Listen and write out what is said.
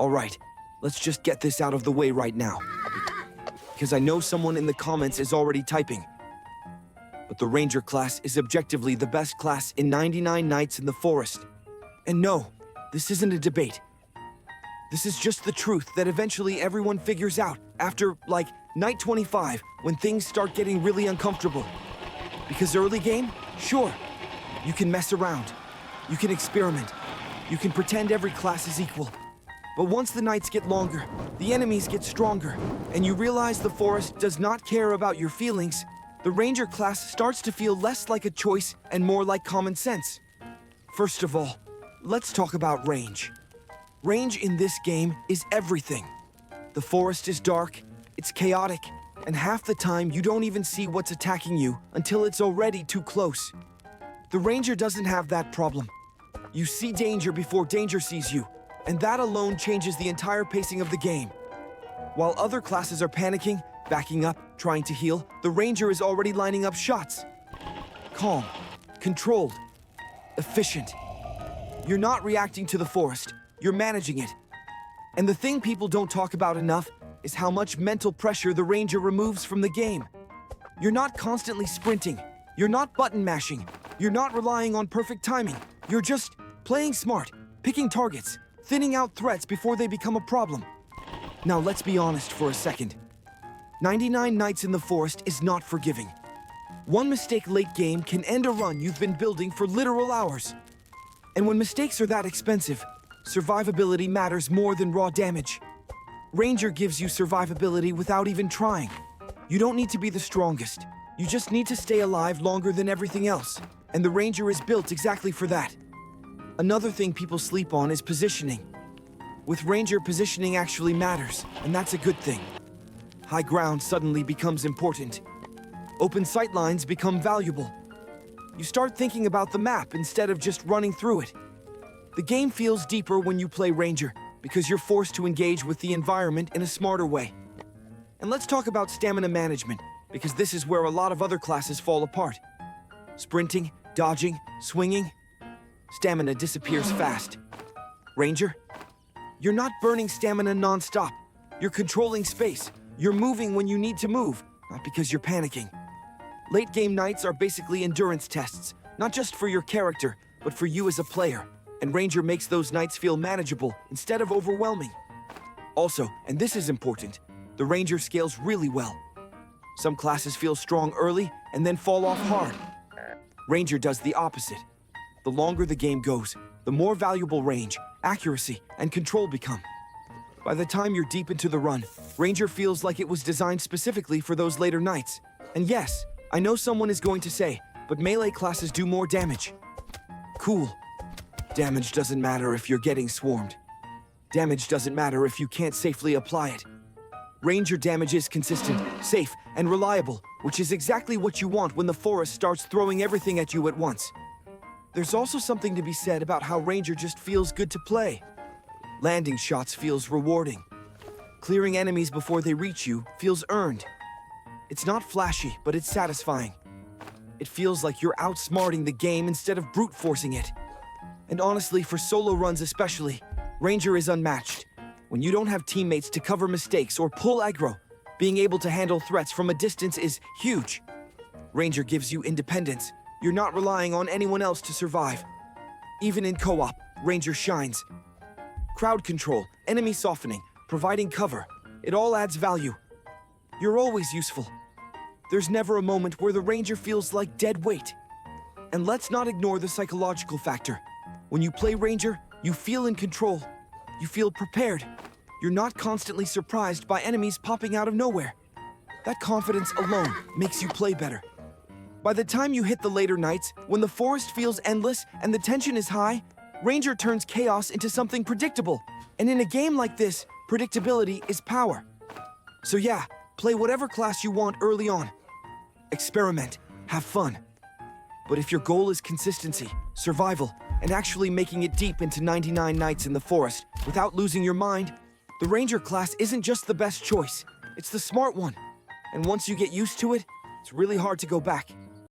Alright, let's just get this out of the way right now. Because I know someone in the comments is already typing. But the Ranger class is objectively the best class in 99 Nights in the Forest. And no, this isn't a debate. This is just the truth that eventually everyone figures out after, like, night 25, when things start getting really uncomfortable. Because early game, sure, you can mess around, you can experiment, you can pretend every class is equal. But once the nights get longer, the enemies get stronger, and you realize the forest does not care about your feelings, the Ranger class starts to feel less like a choice and more like common sense. First of all, let's talk about range. Range in this game is everything. The forest is dark, it's chaotic, and half the time you don't even see what's attacking you until it's already too close. The Ranger doesn't have that problem. You see danger before danger sees you, and that alone changes the entire pacing of the game. While other classes are panicking, backing up, trying to heal, the Ranger is already lining up shots. Calm, controlled, efficient. You're not reacting to the forest, you're managing it. And the thing people don't talk about enough is how much mental pressure the Ranger removes from the game. You're not constantly sprinting, you're not button mashing, you're not relying on perfect timing, you're just playing smart, picking targets, thinning out threats before they become a problem. Now let's be honest for a second. 99 Nights in the Forest is not forgiving. One mistake late game can end a run you've been building for literal hours. And when mistakes are that expensive, survivability matters more than raw damage. Ranger gives you survivability without even trying. You don't need to be the strongest. You just need to stay alive longer than everything else. And the Ranger is built exactly for that. Another thing people sleep on is positioning. With Ranger, positioning actually matters, and that's a good thing. High ground suddenly becomes important. Open sight lines become valuable. You start thinking about the map instead of just running through it. The game feels deeper when you play Ranger, because you're forced to engage with the environment in a smarter way. And let's talk about stamina management, because this is where a lot of other classes fall apart. Sprinting, dodging, swinging, stamina disappears fast. Ranger, you're not burning stamina non-stop. You're controlling space. You're moving when you need to move, not because you're panicking. Late game nights are basically endurance tests, not just for your character, but for you as a player. And Ranger makes those nights feel manageable instead of overwhelming. Also, and this is important, the Ranger scales really well. Some classes feel strong early and then fall off hard. Ranger does the opposite. The longer the game goes, the more valuable range, accuracy, and control become. By the time you're deep into the run, Ranger feels like it was designed specifically for those later nights. And yes, I know someone is going to say, but melee classes do more damage. Cool. Damage doesn't matter if you're getting swarmed. Damage doesn't matter if you can't safely apply it. Ranger damage is consistent, safe, and reliable, which is exactly what you want when the forest starts throwing everything at you at once. There's also something to be said about how Ranger just feels good to play. Landing shots feels rewarding. Clearing enemies before they reach you feels earned. It's not flashy, but it's satisfying. It feels like you're outsmarting the game instead of brute forcing it. And honestly, for solo runs especially, Ranger is unmatched. When you don't have teammates to cover mistakes or pull aggro, being able to handle threats from a distance is huge. Ranger gives you independence. You're not relying on anyone else to survive. Even in co-op, Ranger shines. Crowd control, enemy softening, providing cover, it all adds value. You're always useful. There's never a moment where the Ranger feels like dead weight. And let's not ignore the psychological factor. When you play Ranger, you feel in control. You feel prepared. You're not constantly surprised by enemies popping out of nowhere. That confidence alone makes you play better. By the time you hit the later nights, when the forest feels endless and the tension is high, Ranger turns chaos into something predictable. And in a game like this, predictability is power. So yeah, play whatever class you want early on. Experiment, have fun. But if your goal is consistency, survival, and actually making it deep into 99 Nights in the Forest without losing your mind, the Ranger class isn't just the best choice, it's the smart one. And once you get used to it, it's really hard to go back.